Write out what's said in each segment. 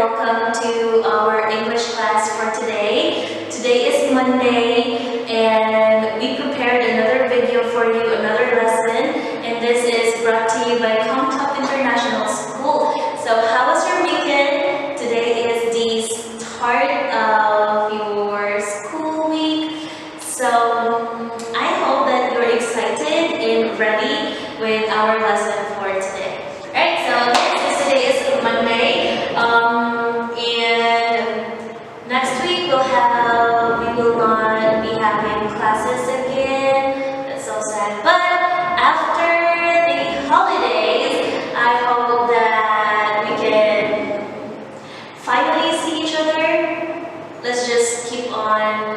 welcome to our English class for today. Today is Monday and we prepared another video for you, another lesson, and this is brought to you by Camtop International School. So how was your weekend? Today is the start of your school week. So I hope that you're excited and ready with our lesson for today. Alright, so yes, today is Monday, and next week we will not be having classes again. That's so sad. But after the holidays, I hope that we can finally see each other. Let's just keep on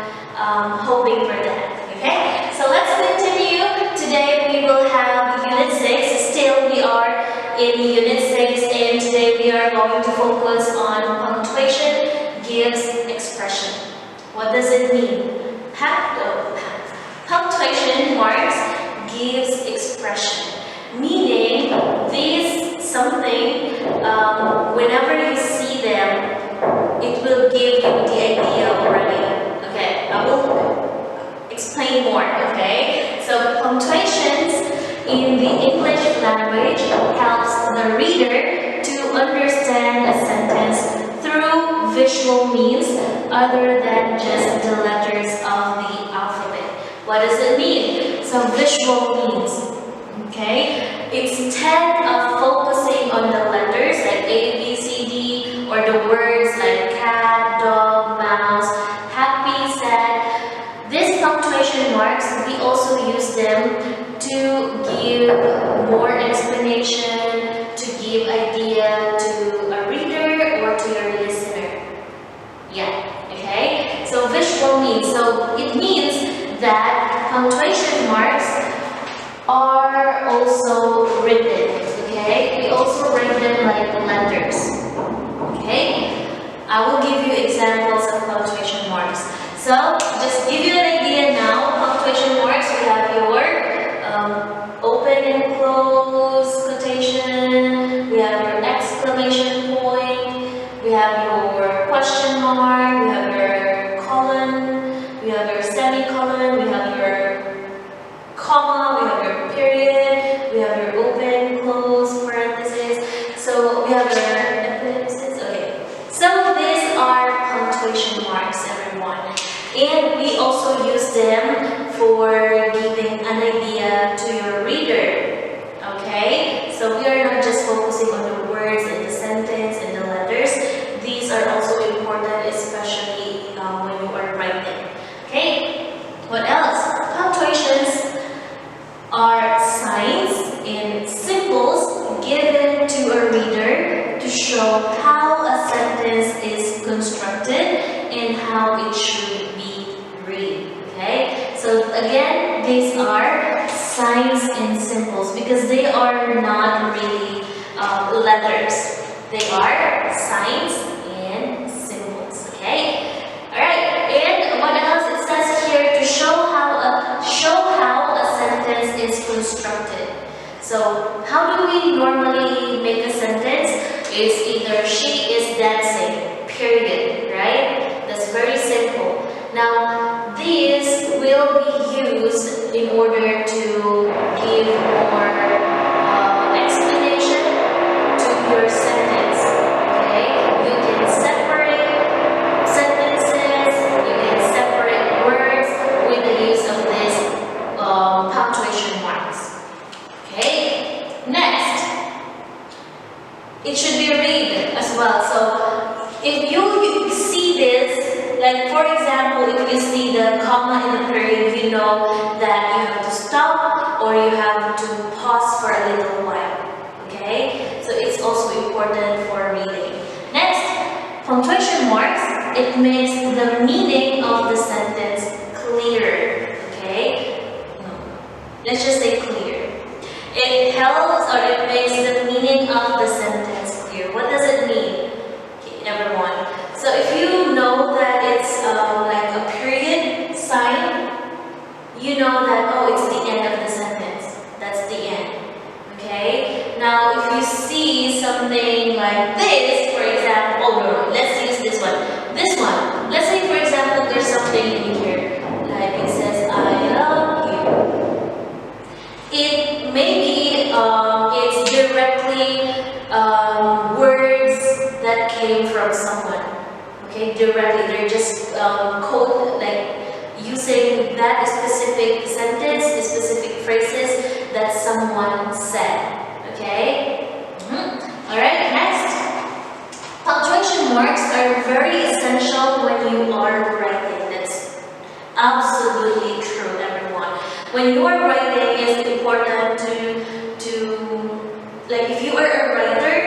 hoping for that. Okay? So let's continue. Today we will have Unit 6. Still we are in Unit 6, and today we are going to focus on punctuation gives expression. What does it mean? Punctuation marks gives expression, meaning these something, whenever you see them, it will give you the idea already. Okay, I will explain more, okay? So punctuations in the English language helps the reader to understand a sentence through visual means other than just the letters of the alphabet. What does it mean? So visual means, okay? Instead of focusing on the letters like A, B, C, D, or the words like cat, dog, mouse, happy, sad, these punctuation marks, we also use them to give more explanation, to give idea to a reader or to your listener. Yeah, okay? So visual means, so it means that punctuation marks are also written, okay? We also write them like letters, okay? I will give you examples of punctuation marks. So, just give you an idea now. Punctuation marks, we have your open and close quotation, we have your exclamation point, we have your question mark, we have your colon, we have your semicolon, we have your comma, we have your period, we have your open, close, parentheses, so we have your ellipses, okay. So these are punctuation marks, everyone. And we also use them for giving an idea to your reader, okay? So we are not just focusing on the words and the sentence and the letters. These are also important, especially when you are writing, okay? What else? Punctuations are signs and symbols given to a reader to show how a sentence is constructed and how it should be read, okay? So again, these are signs and symbols because they are not really letters. They are signs and symbols, okay? Alright, and what else? It says here to show how a sentence is constructed. So how do we normally make a sentence? It's either she is dancing, period, right? That's very simple. Now, these will be used in order to give more explanation to your sentence, okay? You can separate sentences, you can separate words with the use of these punctuation marks, okay? Next, it should be read as well. So if you see this, like for example, if you see the comma in the period, you know that you have to stop or you have to pause for a little while, okay? So it's also important for reading. Next, punctuation marks, it makes the meaning of the sentence clearer, okay? Let's just say clear. It helps or it makes the meaning of the sentence clear. What does it mean, okay, everyone? So if you know that it's like a period sign, you know that, oh, it's the end of the sentence. That's the end, okay? Now, if you see something like this, for example, oh no, something in here, like it says, I love you. It maybe it's directly words that came from someone. Okay, directly. They're just code, like using that specific sentence, specific phrases that someone said. Okay? Alright, next. Punctuation marks are very essential when you are writing. That's absolutely true, everyone. When you are writing, it's important like if you are a writer,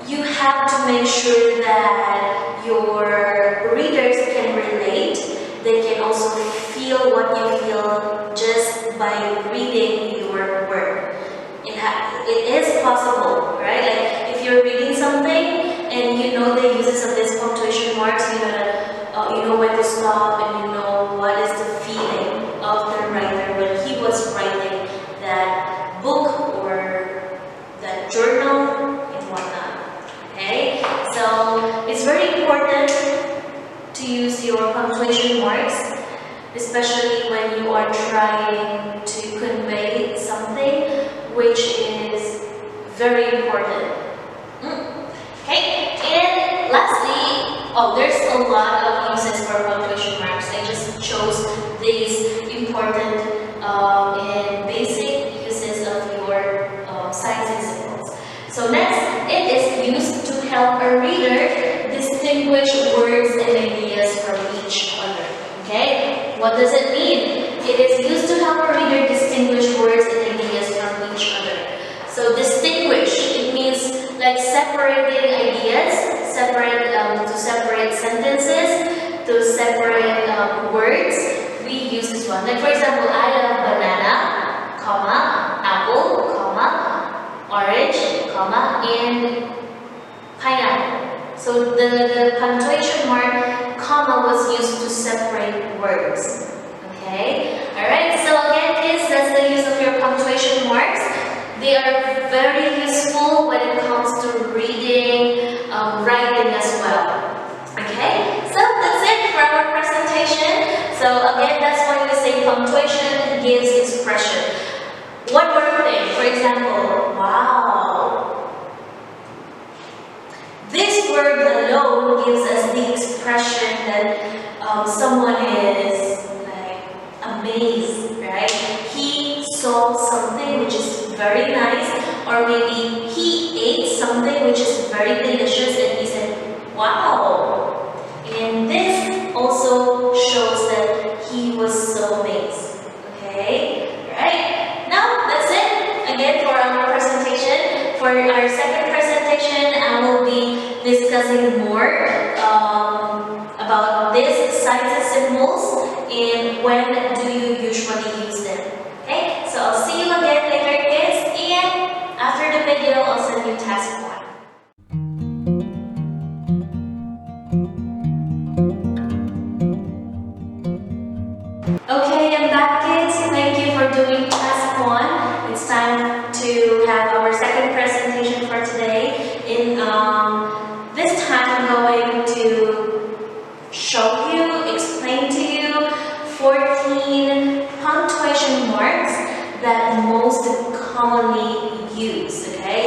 you have to make sure that your readers can relate. They can also feel what you feel just by reading your work. It is possible, right? Like if you're reading something and you know the uses of these punctuation marks, you know when to stop, and you know what is the feeling of the writer when he was writing that book or that journal and whatnot. Okay, so it's very important to use your punctuation marks, especially when you are trying to convey something which is very important. Okay, and lastly, there's a lot of uses for punctuation marks. I just chose these important and basic uses of your signs and symbols. So next, it is used to help a reader distinguish words and ideas from each other. Okay, what does it mean? It is used to help a reader distinguish words and ideas from each other. So distinguish, it means like separating ideas, to separate sentences, to separate words. We use this one. Like for example, I love banana, comma, apple, comma, orange, comma, and pineapple. So the punctuation mark, comma, was used to separate words. Okay? Alright, so again kids, that's the use of your punctuation marks. They are very useful when it comes to reading, writing as well. Okay, so that's it for our presentation. So again, that's why we say punctuation gives expression. One more thing, for example, wow. This word alone gives us the expression that someone is like amazed, right? He saw something which is very nice, or maybe he ate something which is very delicious and he said, wow. And this also shows that he was so amazed. Okay? Alright? Now, that's it. Again, for our presentation. For our second presentation, I will be discussing more about these signs and symbols and when do you usually use them. Okay? So I'll see you again later, kids, and after the video, I'll send you task 1. Okay, I'm back, kids. Thank you for doing task 1. It's time to have our second presentation for today. This time I'm going to show you, explain to you 14 punctuation marks that most commonly used. Okay,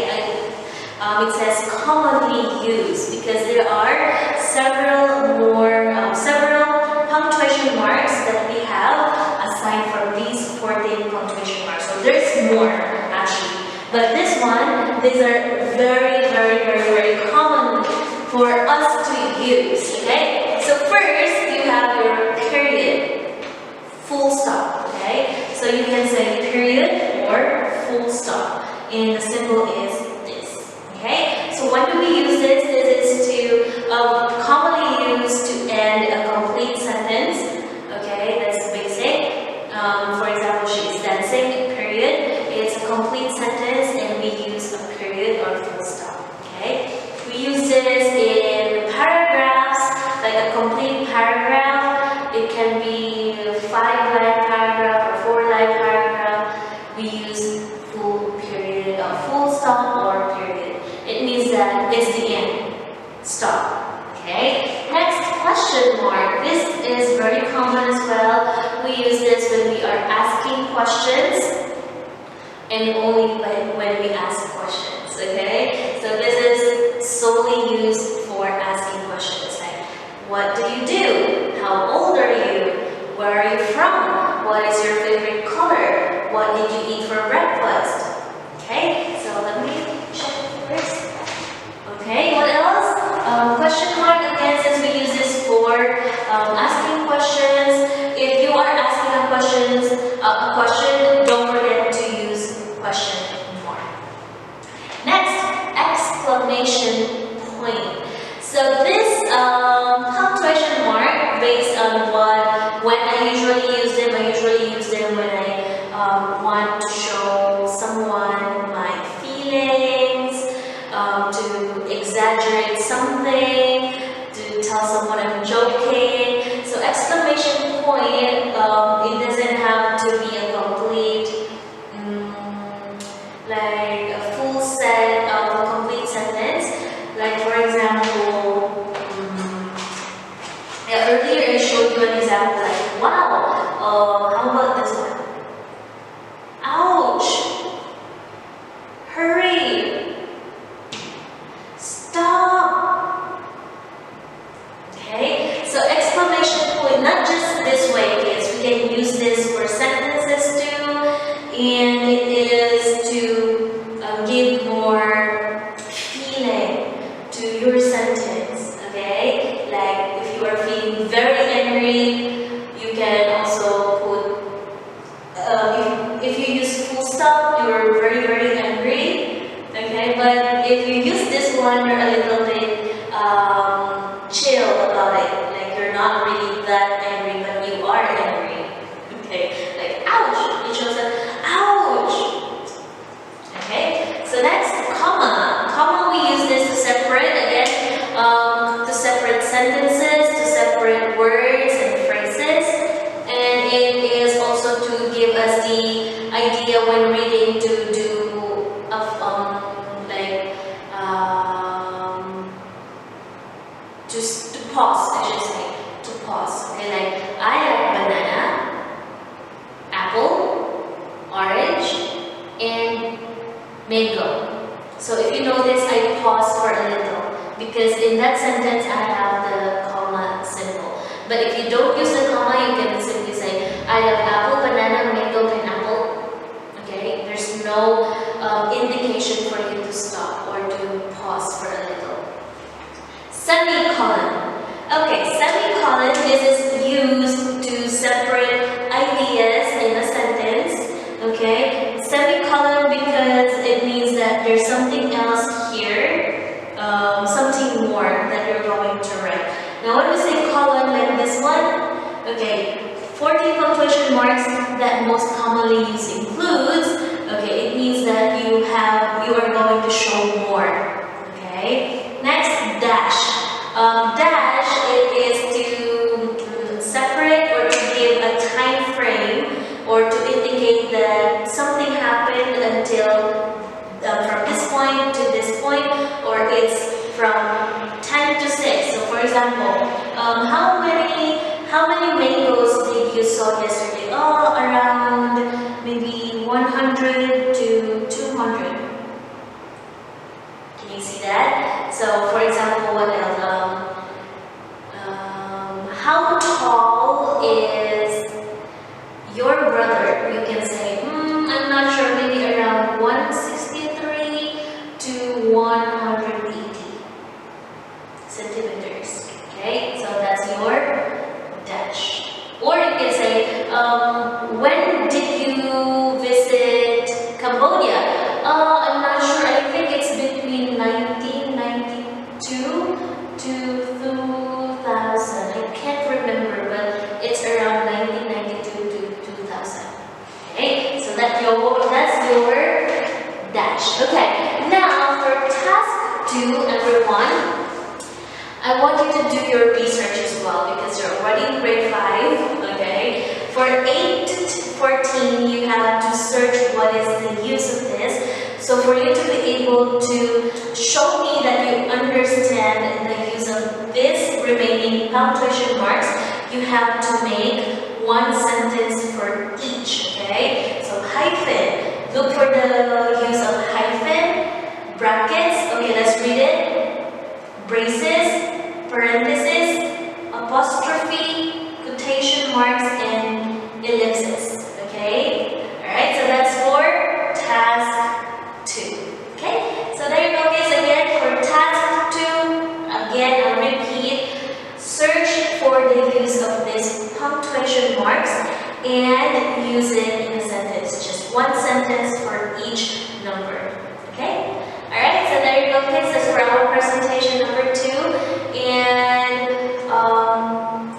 it says commonly used because there are several punctuation marks that we have aside from these 14 punctuation marks. So there's more actually, but these are very common for us to use. Okay, so first you have your period, full stop. Okay, so you can say period or full stop, and the symbol is this. Okay, so when do we use this? This is to commonly used to end a complete sentence. Okay, that's basic. For example, she is dancing, period. It's a complete sentence and we use a period or full stop. Okay, we use this in paragraphs, like a complete paragraph. It can be a 5-line paragraph or 4-line paragraph. We use full period, full very common as well. We use this when we are asking questions and only when we ask questions, okay? So this is solely used for asking questions like, what do you do? How old are you? Where are you from? What is your favorite color? What did you eat for breakfast? Okay, so let me check first. Okay, what else? Question mark again, since we use this for asking questions. If you are asking a question, don't forget to use question mark. Next, exclamation point. So this punctuation mark, based on when I usually use them, when I want to show someone my feelings, to exaggerate something, to tell someone I'm joking. So exclamation point, it doesn't have to be a complete, like a full set of a complete sentence. Like for example, earlier I showed you an example like, wow, how about this one? Ouch! Hurry! Stop! Okay, so exclamation point, not just this way, kids. We can use this for sentences too, and it is to give more feeling to your sentence, okay? Like if you are feeling very angry, you can also put, if you use full stop, you're very, very angry, okay? But if you use this one, you're a little bit chill about it. Like you're not really that angry, but you are angry, okay? Like, ouch! It shows that, ouch! Okay? So next, comma. Comma, we use this to separate, again, to separate sentences, to separate words and phrases. And it is also to give us the idea when reading to do just to pause, I should say, to pause. Okay, like I like banana, apple, orange, and mango. So if you notice, I pause for a little because in that sentence I have the comma symbol. But if you don't use the comma, you can simply say I love apple, banana, mango, pineapple. Okay, there's no indication for you to stop or to pause for a little. Semicolon. Okay, semicolon, this is used to separate ideas in a sentence. Okay, semicolon because it means that there's something else here, something more that you're going to write. Now when we say colon like this one, okay, 14 punctuation marks that most commonly used includes, okay, it means that you are going to show more. Okay, next, dash. Dash, it is to separate or to give a time frame or to indicate that something happened until from this point to this point, or it's from 10 to 6. So for example, how many mangoes did you saw yesterday? Oh, around maybe 100 to 200. Can you see that? So for example, what else? How tall is your brother? You can say, I'm not sure, maybe around 163 to 180 centimeters. Okay, so that's your dash. Or you can say, when did you visit Cambodia? I'm not sure, I think it's between 1992 to 2000. I can't remember, but it's around 1992 to 2000. Okay, so that's your dash. Okay, now for task 2, everyone, I want you to do your research as well because you're already in grade 5. Okay, for 8 to 14, you have to search what is the use of this. So for you to be able to show me that you understand the use of this remaining punctuation marks, you have to make one sentence for each, okay? So hyphen, look for the use of hyphen, brackets, okay, let's read it, braces, parentheses, apostrophe, quotation marks, and ellipsis, okay? Alright, so that's for task 2, okay? So there you go guys, again for task 2, again I'll repeat, search for the use of this punctuation marks and use it in a sentence, just one sentence for each number, okay? Alright, so there you go kids, that's for our presentation number 2, and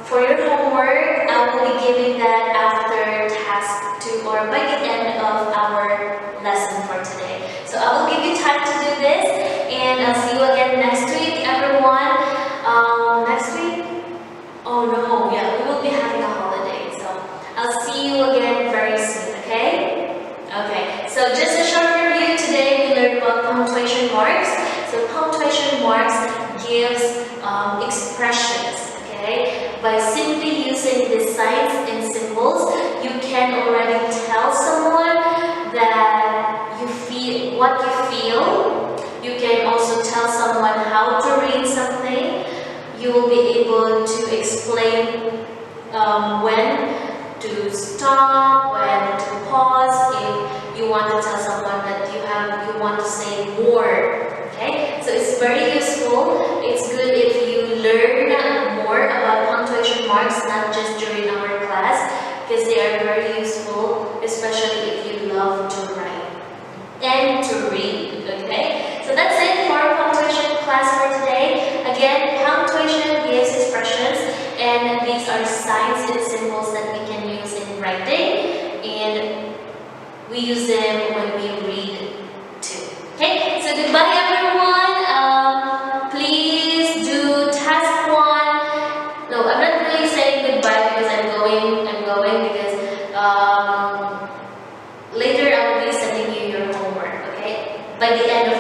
for your homework, I will be giving that after task 2 or by the end of our lesson for today. So I will give you time to do this, and I'll see you again next week, everyone. Next week? Oh no, yeah, we will be having a holiday, so I'll see you again very soon, okay? Okay, so just a short review. Today we learned about punctuation marks. So punctuation marks gives expressions, okay? By simply using these signs and symbols, you can already tell someone that you feel what you feel. You can also tell someone how to read something. You will be able to explain when to stop, when to pause, if you want to tell someone that you want to say more. Okay, so it's very useful. It's good if you learn more about punctuation marks, not just during our class, because they are very useful, especially if you love to write and to read. Okay, so that's it for our punctuation class for today. Again, punctuation gives expressions, and these are signs and symbols that we can use in writing, and we use them when we read too. Okay, so goodbye everyone. Please do task 1. No, I'm not really saying goodbye because I'm going because later I will be sending you your homework, okay? By the end of